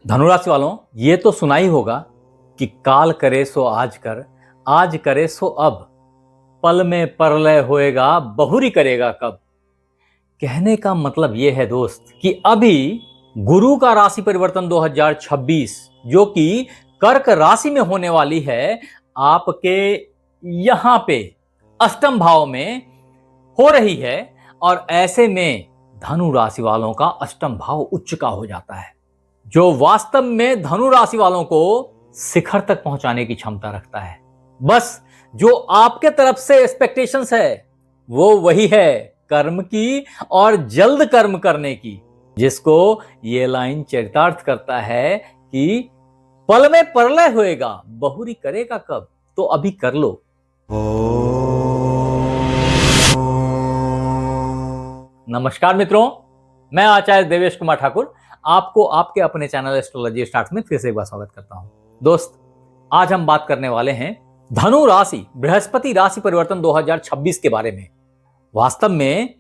धनुराशि वालों, ये तो सुना ही होगा कि काल करे सो आज करे सो अब, पल में परलय होएगा, बहुरी करेगा कब। कहने का मतलब ये है दोस्त कि अभी गुरु का राशि परिवर्तन 2026 जो कि कर्क राशि में होने वाली है, आपके यहां पे अष्टम भाव में हो रही है। और ऐसे में धनु राशि वालों का अष्टम भाव उच्च का हो जाता है, जो वास्तव में धनु राशि वालों को शिखर तक पहुंचाने की क्षमता रखता है। बस जो आपके तरफ से एक्सपेक्टेशंस है वो वही है कर्म की और जल्द कर्म करने की, जिसको ये लाइन चरितार्थ करता है कि पल में परलय होएगा, बहुरी करेगा कब, तो अभी कर लो। नमस्कार मित्रों, मैं आचार्य देवेश कुमार ठाकुर आपको आपके अपने चैनल एस्ट्रोलॉजी स्टार्ट्स में फिर से एक बार स्वागत करता हूं। दोस्त, आज हम बात करने वाले हैं धनु राशि बृहस्पति राशि परिवर्तन 2026 के बारे में। वास्तव में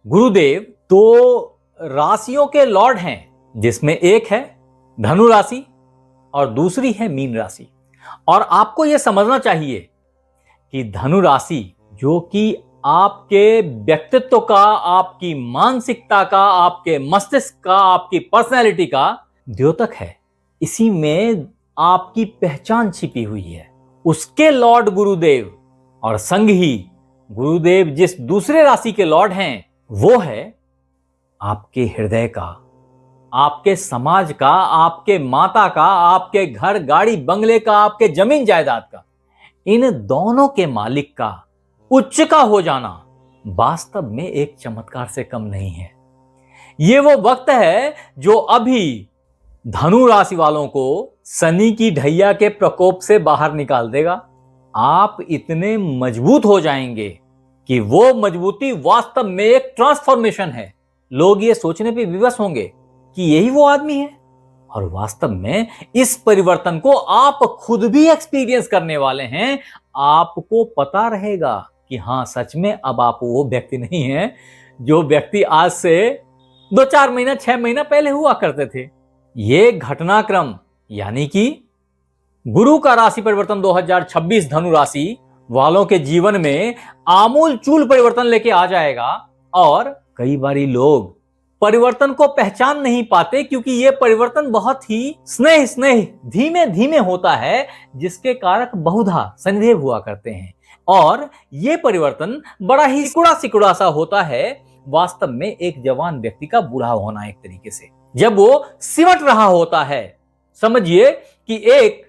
गुरुदेव दो राशियों के लॉर्ड हैं, जिसमें एक है धनु राशि और दूसरी है मीन राशि। और आपको यह समझना चाहिए कि धनु राशि जो कि आपके व्यक्तित्व का, आपकी मानसिकता का, आपके मस्तिष्क का, आपकी पर्सनैलिटी का द्योतक है। इसी में आपकी पहचान छिपी हुई है। उसके लॉर्ड गुरुदेव और संग ही गुरुदेव जिस दूसरे राशि के लॉर्ड हैं वो है आपके हृदय का, आपके समाज का, आपके माता का, आपके घर गाड़ी बंगले का, आपके जमीन जायदाद का। इन दोनों के मालिक का उच्च का हो जाना वास्तव में एक चमत्कार से कम नहीं है। ये वो वक्त है जो अभी धनु राशि वालों को शनि की ढैया के प्रकोप से बाहर निकाल देगा। आप इतने मजबूत हो जाएंगे कि वो मजबूती वास्तव में एक ट्रांसफॉर्मेशन है। लोग ये सोचने पे विवश होंगे कि यही वो आदमी है, और वास्तव में इस परिवर्तन को आप खुद भी एक्सपीरियंस करने वाले हैं। आपको पता रहेगा कि हाँ, सच में अब आप वो व्यक्ति नहीं हैं जो व्यक्ति आज से 2-4 महीना 6 महीना पहले हुआ करते थे। ये घटनाक्रम यानी कि गुरु का राशि परिवर्तन 2026 धनु राशि वालों के जीवन में आमूल चूल परिवर्तन लेके आ जाएगा। और कई बारी लोग परिवर्तन को पहचान नहीं पाते, क्योंकि यह परिवर्तन बहुत ही स्नेह धीमे धीमे होता है, जिसके कारक बहुधा शनिदेव हुआ करते हैं। और यह परिवर्तन बड़ा ही सिकुड़ा सा होता है। वास्तव में एक जवान व्यक्ति का बूढ़ा होना, एक तरीके से जब वो सिमट रहा होता है, समझिए कि एक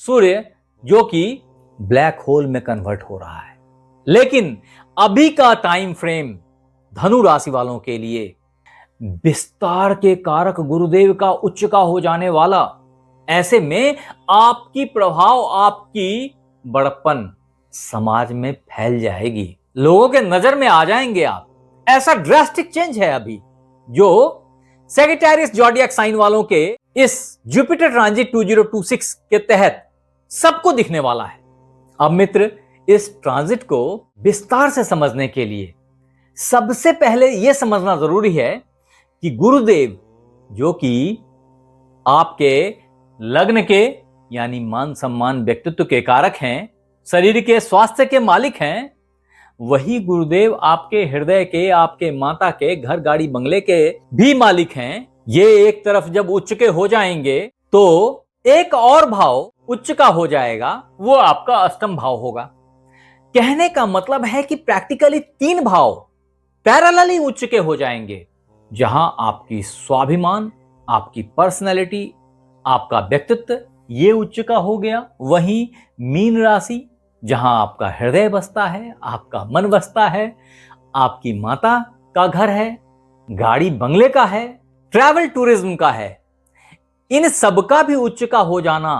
सूर्य जो कि ब्लैक होल में कन्वर्ट हो रहा है। लेकिन अभी का टाइम फ्रेम धनु राशि वालों के लिए विस्तार के कारक गुरुदेव का उच्च का हो जाने वाला। ऐसे में आपकी प्रभाव, आपकी बड़प्पन समाज में फैल जाएगी, लोगों के नजर में आ जाएंगे आप। ऐसा ड्रास्टिक चेंज है अभी जो सैजिटेरियस ज़ोडिएक साइन वालों के इस जुपिटर ट्रांजिट 2026 के तहत सबको दिखने वाला है। अब मित्र, इस ट्रांजिट को विस्तार से समझने के लिए सबसे पहले यह समझना जरूरी है कि गुरुदेव जो कि आपके लग्न के यानी मान सम्मान व्यक्तित्व के कारक हैं, शरीर के स्वास्थ्य के मालिक हैं, वही गुरुदेव आपके हृदय के, आपके माता के, घर गाड़ी बंगले के भी मालिक हैं। ये एक तरफ जब उच्च के हो जाएंगे तो एक और भाव उच्च का हो जाएगा, वो आपका अष्टम भाव होगा। कहने का मतलब है कि प्रैक्टिकली 3 भाव पैरेलली उच्च के हो जाएंगे, जहां आपकी स्वाभिमान, आपकी पर्सनैलिटी, आपका व्यक्तित्व ये उच्च का हो गया। वहीं मीन राशि जहां आपका हृदय बसता है, आपका मन बसता है, आपकी माता का घर है, गाड़ी बंगले का है, ट्रैवल टूरिज्म का है, इन सबका भी उच्च का हो जाना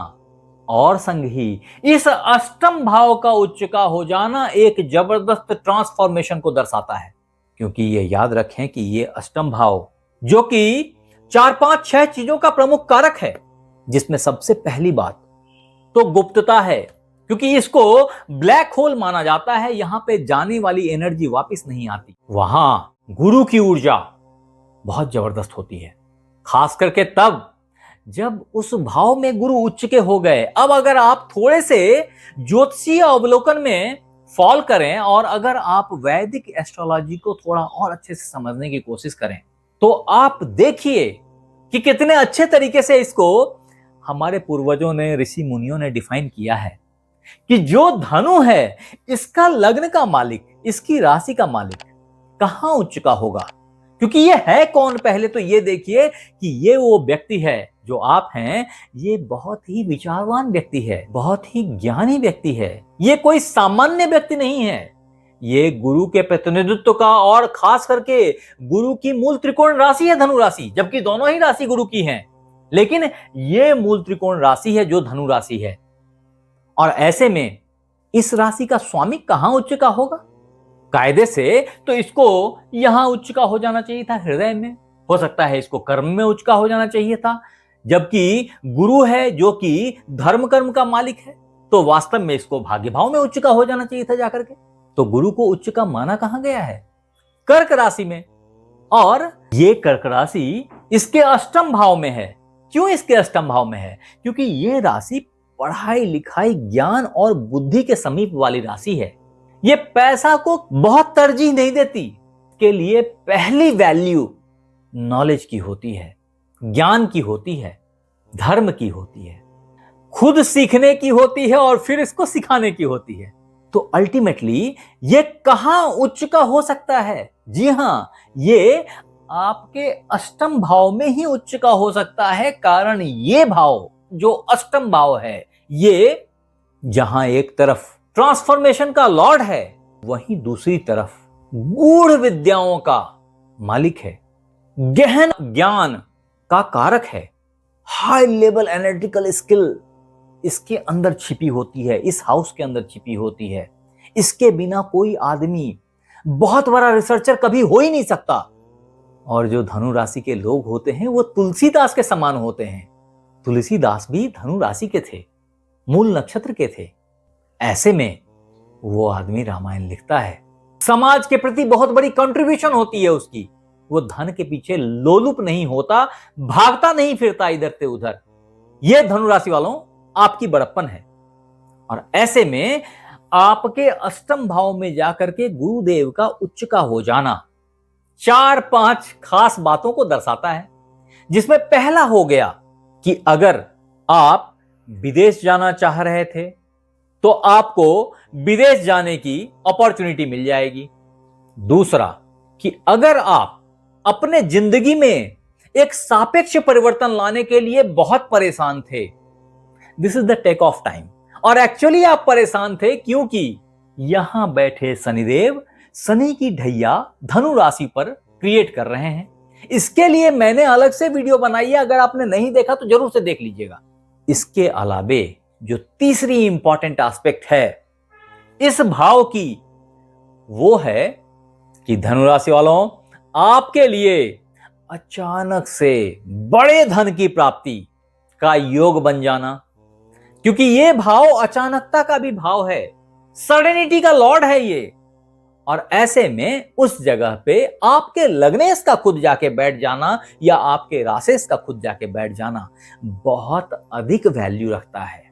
और संग ही इस अष्टम भाव का उच्च का हो जाना एक जबरदस्त ट्रांसफॉर्मेशन को दर्शाता है। क्योंकि ये याद रखें कि ये अष्टम भाव जो कि 4-5-6 चीजों का प्रमुख कारक है, जिसमें सबसे पहली बात तो गुप्तता है, क्योंकि इसको ब्लैक होल माना जाता है। यहां पे जाने वाली एनर्जी वापस नहीं आती। वहां गुरु की ऊर्जा बहुत जबरदस्त होती है, खास करके तब जब उस भाव में गुरु उच्च के हो गए, अब अगर आप थोड़े से ज्योतिषीय अवलोकन में फॉल करें और अगर आप वैदिक एस्ट्रोलॉजी को थोड़ा और अच्छे से समझने की कोशिश करें, तो आप देखिए कि कितने अच्छे तरीके से इसको हमारे पूर्वजों ने, ऋषि मुनियों ने डिफाइन किया है कि जो धनु है, इसका लग्न का मालिक, इसकी राशि का मालिक कहां उच्च का होगा। क्योंकि ये है कौन, पहले तो ये देखिए कि ये वो व्यक्ति है जो आप हैं, ये बहुत ही विचारवान व्यक्ति है, बहुत ही ज्ञानी व्यक्ति है। ये कोई सामान्य व्यक्ति नहीं है। ये गुरु के प्रतिनिधित्व का और खास करके गुरु की मूल त्रिकोण राशि है धनु राशि, जबकि दोनों ही राशि गुरु की हैं, लेकिन ये मूल त्रिकोण राशि है जो धनु राशि है। और ऐसे में इस राशि का स्वामी कहां उच्च का होगा? कायदे से तो इसको यहां उच्च का हो जाना चाहिए था, हृदय में। हो सकता है इसको कर्म में उच्च का हो जाना चाहिए था, जबकि गुरु है जो कि धर्म कर्म का मालिक है, तो वास्तव में इसको भाग्य भाव में उच्च का हो जाना चाहिए था जाकर के। तो गुरु को उच्च का माना कहां गया है? कर्क राशि में। और ये कर्क राशि इसके अष्टम भाव में है। क्यों इसके अष्टम भाव में है? क्योंकि ये राशि पढ़ाई लिखाई, ज्ञान और बुद्धि के समीप वाली राशि है। ये पैसा को बहुत तरजीह नहीं देती, के लिए पहली वैल्यू नॉलेज की होती है, ज्ञान की होती है, धर्म की होती है, खुद सीखने की होती है और फिर इसको सिखाने की होती है। तो अल्टीमेटली ये कहां उच्च का हो सकता है? जी हां, ये आपके अष्टम भाव में ही उच्च का हो सकता है। कारण ये भाव जो अष्टम भाव है, ये जहां एक तरफ ट्रांसफॉर्मेशन का लॉर्ड है, वहीं दूसरी तरफ गूढ़ विद्याओं का मालिक है, गहन ज्ञान का कारक है, हाई लेवल एनालिटिकल स्किल इसके अंदर छिपी होती है, इस हाउस के अंदर छिपी होती है। इसके बिना कोई आदमी बहुत बड़ा रिसर्चर कभी हो ही नहीं सकता। और जो धनु राशि के लोग होते हैं वो तुलसीदास के समान होते हैं। तुलसीदास भी धनु राशि के थे, मूल नक्षत्र के थे। ऐसे में वो आदमी रामायण लिखता है, समाज के प्रति बहुत बड़ी कंट्रीब्यूशन होती है उसकी। वो धन के पीछे लोलुप नहीं होता, भागता नहीं फिरता इधर से उधर। ये धनु राशि वालों आपकी बड़प्पन है। और ऐसे में आपके अष्टम भाव में जाकर के गुरुदेव का उच्च का हो जाना 4-5 खास बातों को दर्शाता है, जिसमें पहला हो गया कि अगर आप विदेश जाना चाह रहे थे तो आपको विदेश जाने की अपॉर्चुनिटी मिल जाएगी। दूसरा कि अगर आप अपने जिंदगी में एक सापेक्ष परिवर्तन लाने के लिए बहुत परेशान थे, this is the take off time. और एक्चुअली आप परेशान थे क्योंकि यहां बैठे शनिदेव शनि की ढैया धनु राशि पर क्रिएट कर रहे हैं। इसके लिए मैंने अलग से वीडियो बनाई है, अगर आपने नहीं देखा तो जरूर से देख लीजिएगा। इसके अलावे जो तीसरी इंपॉर्टेंट एस्पेक्ट है इस भाव की, वो है कि धनु राशि वालों आपके लिए अचानक से बड़े धन की प्राप्ति का योग बन जाना। क्योंकि ये भाव अचानकता का भी भाव है, सडनिटी का लॉर्ड है ये। और ऐसे में उस जगह पे आपके लग्नेश का खुद जाके बैठ जाना या आपके राशेश का खुद जाके बैठ जाना बहुत अधिक वैल्यू रखता है।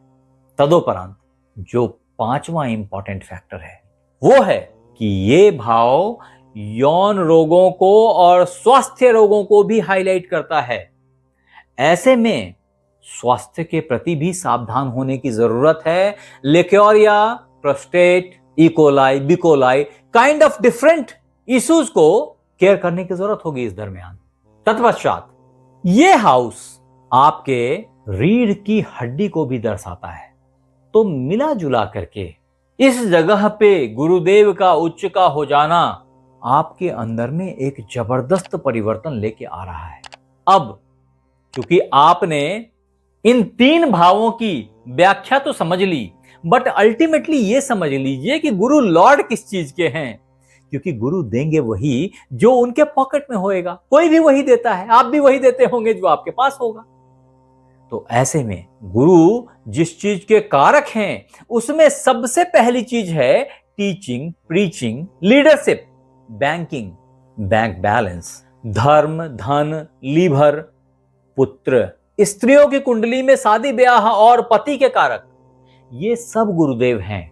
तदोपरांत जो पांचवा इंपॉर्टेंट फैक्टर है वो है कि ये भाव यौन रोगों को और स्वास्थ्य रोगों को भी हाईलाइट करता है। ऐसे में स्वास्थ्य के प्रति भी सावधान होने की जरूरत है। लेक्योरिया, प्रोस्टेट, इकोलाई, बिकोलाई काइंड ऑफ डिफरेंट इश्यूज को केयर करने की जरूरत होगी इस दरमियान। तत्पश्चात ये हाउस आपके रीढ़ की हड्डी को भी दर्शाता है। तो मिला जुला करके इस जगह पे गुरुदेव का उच्च का हो जाना आपके अंदर में एक जबरदस्त परिवर्तन लेके आ रहा है। अब क्योंकि आपने इन 3 भावों की व्याख्या तो समझ ली, बट अल्टीमेटली ये समझ लीजिए कि गुरु लॉर्ड किस चीज के हैं। क्योंकि गुरु देंगे वही जो उनके पॉकेट में होएगा। कोई भी वही देता है, आप भी वही देते होंगे जो आपके पास होगा। तो ऐसे में गुरु जिस चीज के कारक हैं उसमें सबसे पहली चीज है teaching, preaching, leadership, banking, bank balance, धर्म, धन, लीवर, पुत्र, स्त्रियों की कुंडली में शादी ब्याह और पति के कारक, ये सब गुरुदेव हैं।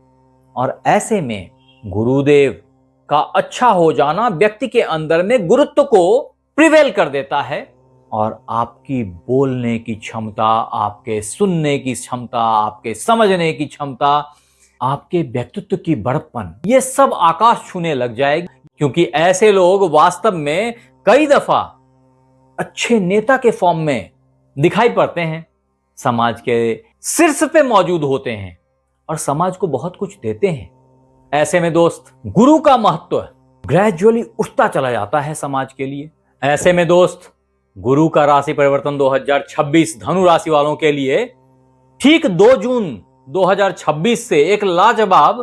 और ऐसे में गुरुदेव का अच्छा हो जाना व्यक्ति के अंदर में गुरुत्व को प्रिवेल कर देता है और आपकी बोलने की क्षमता, आपके सुनने की क्षमता, आपके समझने की क्षमता, आपके व्यक्तित्व की बड़प्पन, ये सब आकाश छूने लग जाएगी। क्योंकि ऐसे लोग वास्तव में कई दफा अच्छे नेता के फॉर्म में दिखाई पड़ते हैं, समाज के शीर्ष पे मौजूद होते हैं और समाज को बहुत कुछ देते हैं। ऐसे में दोस्त, गुरु का महत्व ग्रेजुअली उठता चला जाता है समाज के लिए। ऐसे में दोस्त, गुरु का राशि परिवर्तन 2026 धनु राशि वालों के लिए ठीक 2 जून 2026 से एक लाजवाब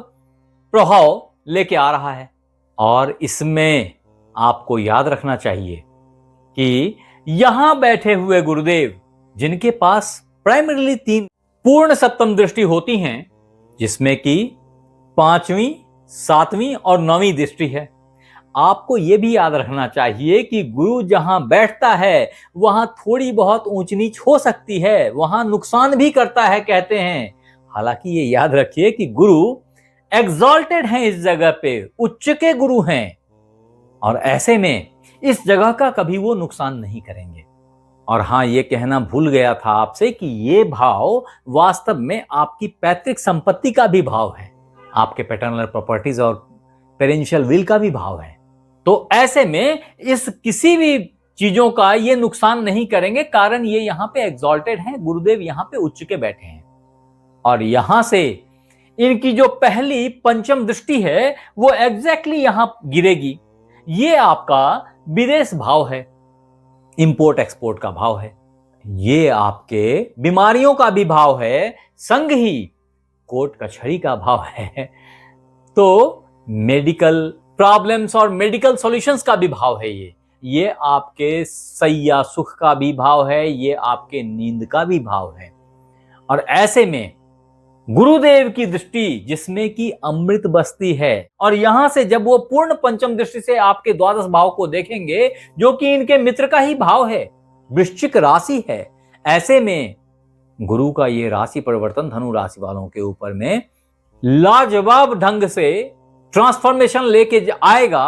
प्रभाव लेके आ रहा है। और इसमें आपको याद रखना चाहिए कि यहां बैठे हुए गुरुदेव, जिनके पास प्राइमरीली 3 पूर्ण सप्तम दृष्टि होती हैं, जिसमें कि 5वीं, 7वीं और 9वीं दृष्टि है, आपको यह भी याद रखना चाहिए कि गुरु जहां बैठता है वहां थोड़ी बहुत ऊंच नीच हो सकती है, वहां नुकसान भी करता है कहते हैं। हालांकि ये याद रखिए कि गुरु एग्जॉल्टेड हैं, इस जगह पे उच्च के गुरु हैं और ऐसे में इस जगह का कभी वो नुकसान नहीं करेंगे। और हां, ये कहना भूल गया था आपसे कि ये भाव वास्तव में आपकी पैतृक संपत्ति का भी भाव है, आपके पैटर्नल प्रॉपर्टीज और पेरेंशियल विल का भी भाव है। तो ऐसे में इस किसी भी चीजों का ये नुकसान नहीं करेंगे, कारण ये यहां पे एग्जॉल्टेड हैं, गुरुदेव यहां पे उच्च के बैठे हैं। और यहां से इनकी जो पहली पंचम दृष्टि है वो एग्जैक्टली यहां गिरेगी। ये आपका विदेश भाव है, इंपोर्ट एक्सपोर्ट का भाव है, ये आपके बीमारियों का भी भाव है, संग ही कोर्ट कचहरी का भाव है, तो मेडिकल प्रॉब्लम्स और मेडिकल सॉल्यूशंस का भी भाव है। ये आपके सैया सुख का भी भाव है, ये आपके नींद का भी भाव है। और ऐसे में गुरुदेव की दृष्टि जिसमें कि अमृत बसती है, और यहां से जब वो पूर्ण पंचम दृष्टि से आपके द्वादश भाव को देखेंगे, जो कि इनके मित्र का ही भाव है, वृश्चिक राशि है, ऐसे में गुरु का ये राशि परिवर्तन धनु राशि वालों के ऊपर में लाजवाब ढंग से ट्रांसफॉर्मेशन लेके आएगा।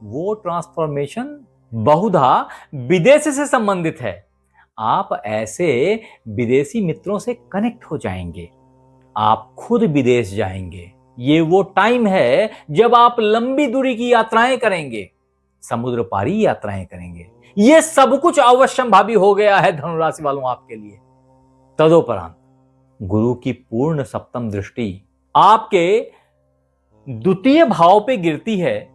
वो ट्रांसफॉर्मेशन बहुधा विदेश से संबंधित है। आप ऐसे विदेशी मित्रों से कनेक्ट हो जाएंगे, आप खुद विदेश जाएंगे। ये वो टाइम है जब आप लंबी दूरी की यात्राएं करेंगे, समुद्र पारी यात्राएं करेंगे। ये सब कुछ अवश्यंभावी हो गया है धनु राशि वालों आपके लिए। तदोपरांत गुरु की पूर्ण सप्तम दृष्टि आपके द्वितीय भाव पे गिरती है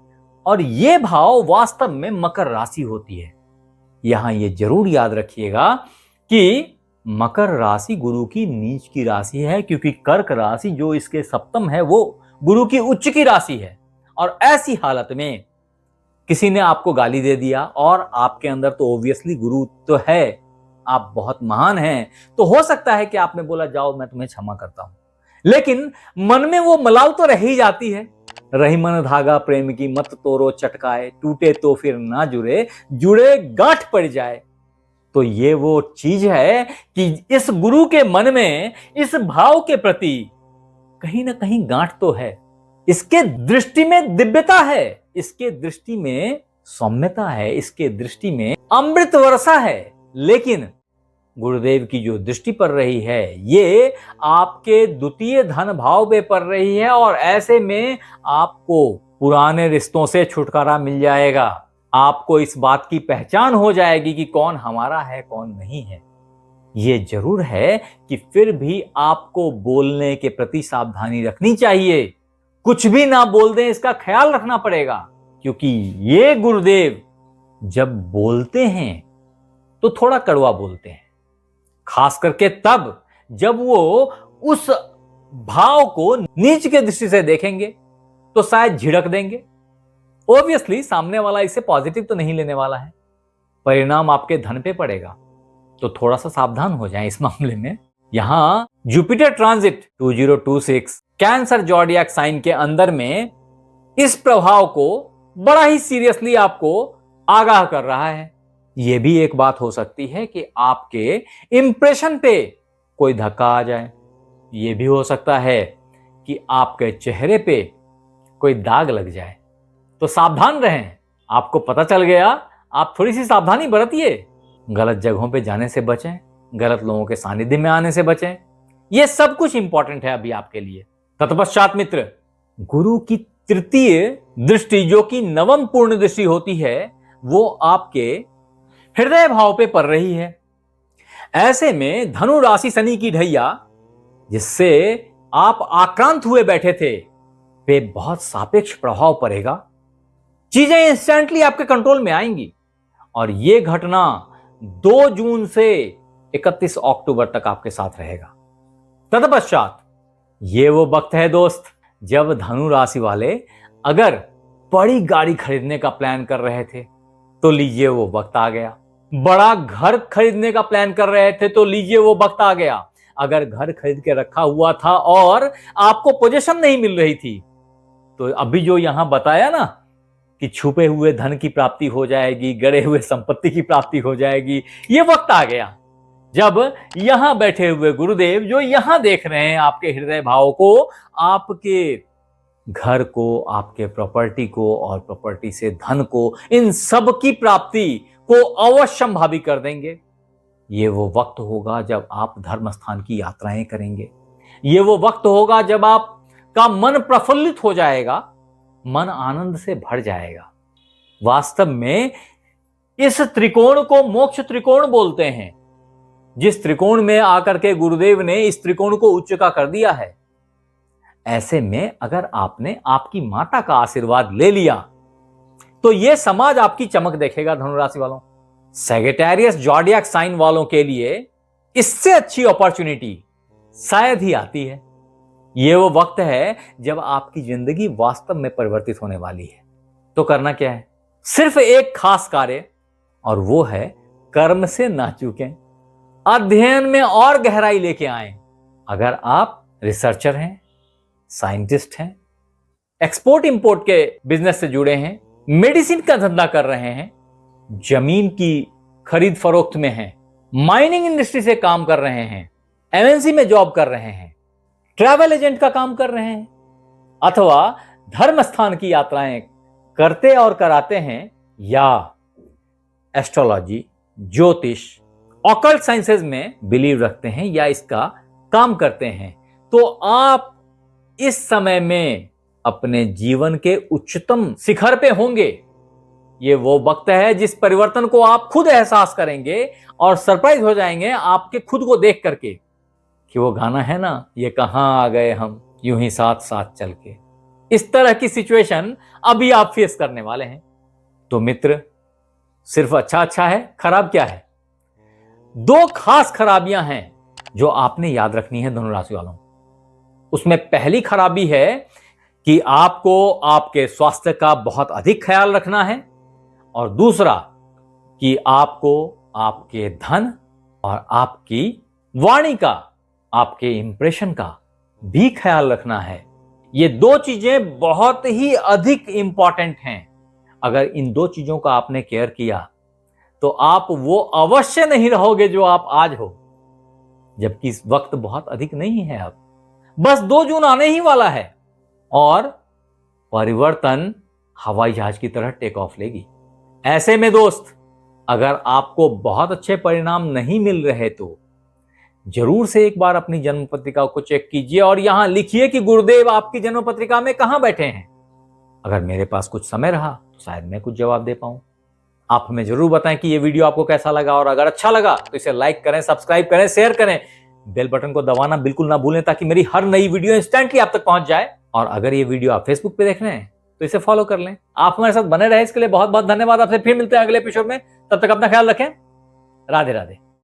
और यह भाव वास्तव में मकर राशि होती है। यहां यह जरूर याद रखिएगा कि मकर राशि गुरु की नीच की राशि है, क्योंकि कर्क राशि जो इसके सप्तम है वो गुरु की उच्च की राशि है। और ऐसी हालत में किसी ने आपको गाली दे दिया और आपके अंदर तो ऑब्वियसली गुरु तो है, आप बहुत महान हैं, तो हो सकता है कि आपने बोला जाओ मैं तुम्हें क्षमा करता हूं, लेकिन मन में वो मलाल तो रह ही जाती है। रही मन धागा प्रेम की मत तोड़ो चटकाए, टूटे तो फिर ना जुड़े, जुड़े गांठ पड़ जाए। तो ये वो चीज है कि इस गुरु के मन में इस भाव के प्रति कहीं ना कहीं गांठ तो है, इसके दृष्टि में दिव्यता है, इसके दृष्टि में सौम्यता है, इसके दृष्टि में अमृत वर्षा है। लेकिन गुरुदेव की जो दृष्टि पड़ रही है ये आपके द्वितीय धन भाव पे पड़ रही है, और ऐसे में आपको पुराने रिश्तों से छुटकारा मिल जाएगा। आपको इस बात की पहचान हो जाएगी कि कौन हमारा है कौन नहीं है। ये जरूर है कि फिर भी आपको बोलने के प्रति सावधानी रखनी चाहिए, कुछ भी ना बोल दें इसका ख्याल रखना पड़ेगा, क्योंकि ये गुरुदेव जब बोलते हैं तो थोड़ा कड़वा बोलते हैं, खास करके तब जब वो उस भाव को नीच के दृष्टि से देखेंगे तो शायद झिड़क देंगे। ऑब्वियसली सामने वाला इसे पॉजिटिव तो नहीं लेने वाला है, परिणाम आपके धन पे पड़ेगा, तो थोड़ा सा सावधान हो जाएं इस मामले में। यहां Jupiter transit 2026 Cancer zodiac sign के अंदर में इस प्रभाव को बड़ा ही सीरियसली आपको आगाह कर रहा है। यह भी एक बात हो सकती है कि आपके इंप्रेशन पे कोई धक्का आ जाए। यह भी हो सकता है कि आपके चेहरे पे कोई दाग लग जाए। तो सावधान रहें। आपको पता चल गया, आप थोड़ी सी सावधानी बरतिए। गलत जगहों पे जाने से बचें, गलत लोगों के सानिध्य में आने से बचें। यह सब कुछ इंपॉर्टेंट है अभी आपके लिए। तत्पश्चात मित्र, गुरु की तृतीय दृष्टि, जो कि नवम पूर्ण दृष्टि होती है, वो आपके हृदय भाव पे पड़ रही है। ऐसे में धनु राशि शनि की ढैया, जिससे आप आक्रांत हुए बैठे थे, पे बहुत सापेक्ष प्रभाव पड़ेगा। चीजें इंस्टेंटली आपके कंट्रोल में आएंगी और यह घटना 2 जून से 31 अक्टूबर तक आपके साथ रहेगा। तत्पश्चात ये वो वक्त है दोस्त, जब धनु राशि वाले अगर बड़ी गाड़ी खरीदने का प्लान कर रहे थे तो लीजिए वो वक्त आ गया। बड़ा घर खरीदने का प्लान कर रहे थे तो लीजिए वो वक्त आ गया। अगर घर खरीद के रखा हुआ था और आपको पोजीशन नहीं मिल रही थी, तो अभी जो यहां बताया ना कि छुपे हुए धन की प्राप्ति हो जाएगी, गड़े हुए संपत्ति की प्राप्ति हो जाएगी, ये वक्त आ गया जब यहां बैठे हुए गुरुदेव, जो यहां देख रहे हैं आपके हृदय भाव को, आपके घर को, आपके प्रॉपर्टी को और प्रॉपर्टी से धन को, इन सब की प्राप्ति को अवश्यंभावी कर देंगे। ये वो वक्त होगा जब आप धर्म स्थान की यात्राएं करेंगे। ये वो वक्त होगा जब आपका मन प्रफुल्लित हो जाएगा, मन आनंद से भर जाएगा। वास्तव में इस त्रिकोण को मोक्ष त्रिकोण बोलते हैं। जिस त्रिकोण में आकर के गुरुदेव ने इस त्रिकोण को उच्च का कर दिया है। ऐसे में अगर आपने आपकी माता का आशीर्वाद ले लिया तो यह समाज आपकी चमक देखेगा। धनुराशि वालों, सैगिटेरियस जॉडियक साइन वालों के लिए इससे अच्छी अपॉर्चुनिटी शायद ही आती है। यह वो वक्त है जब आपकी जिंदगी वास्तव में परिवर्तित होने वाली है। तो करना क्या है? सिर्फ एक खास कार्य, और वो है कर्म से ना चूकें, अध्ययन में और गहराई लेके आएं। अगर आप रिसर्चर हैं, साइंटिस्ट हैं, एक्सपोर्ट इंपोर्ट के बिजनेस से जुड़े हैं, मेडिसिन का धंधा कर रहे हैं, जमीन की खरीद फरोख्त में हैं, माइनिंग इंडस्ट्री से काम कर रहे हैं, एमएनसी में जॉब कर रहे हैं, ट्रैवल एजेंट का काम कर रहे हैं, अथवा धर्म स्थान की यात्राएं करते और कराते हैं, या एस्ट्रोलॉजी, ज्योतिष, ऑकल्ट साइंसेज में बिलीव रखते हैं या इसका काम करते हैं, तो आप इस समय में अपने जीवन के उच्चतम शिखर पे होंगे। ये वो वक्त है जिस परिवर्तन को आप खुद एहसास करेंगे और सरप्राइज हो जाएंगे आपके खुद को देख करके कि वो गाना है ना, ये कहां आ गए हम यूं ही साथ साथ चल के। इस तरह की सिचुएशन अभी आप फेस करने वाले हैं। तो मित्र, सिर्फ अच्छा अच्छा है, खराब क्या है? 2 खास खराबियां हैं जो आपने याद रखनी है धनुराशि वालों। उसमें पहली खराबी है कि आपको आपके स्वास्थ्य का बहुत अधिक ख्याल रखना है, और दूसरा कि आपको आपके धन और आपकी वाणी का, आपके इंप्रेशन का भी ख्याल रखना है। ये 2 चीजें बहुत ही अधिक इंपॉर्टेंट हैं। अगर इन 2 चीजों का आपने केयर किया तो आप वो अवश्य नहीं रहोगे जो आप आज हो। जबकि वक्त बहुत अधिक नहीं है, अब बस 2 जून आने ही वाला है और परिवर्तन हवाई जहाज की तरह टेक ऑफ लेगी। ऐसे में दोस्त, अगर आपको बहुत अच्छे परिणाम नहीं मिल रहे तो जरूर से एक बार अपनी जन्म पत्रिका को चेक कीजिए और यहां लिखिए कि गुरुदेव आपकी जन्म पत्रिका में कहां बैठे हैं। अगर मेरे पास कुछ समय रहा तो शायद मैं कुछ जवाब दे पाऊं। आप हमें जरूर बताएं कि ये वीडियो आपको कैसा लगा, और अगर अच्छा लगा तो इसे लाइक करें, सब्सक्राइब करें, शेयर करें, बेल बटन को दबाना बिल्कुल ना भूलें ताकि मेरी हर नई वीडियो इंस्टेंटली आप तक पहुंच जाए। और अगर ये वीडियो आप फेसबुक पे देख रहे हैं तो इसे फॉलो कर लें। आप हमारे साथ बने रहे इसके लिए बहुत बहुत धन्यवाद। आपसे फिर मिलते हैं अगले एपिसोड में। तब तक अपना ख्याल रखें। राधे राधे।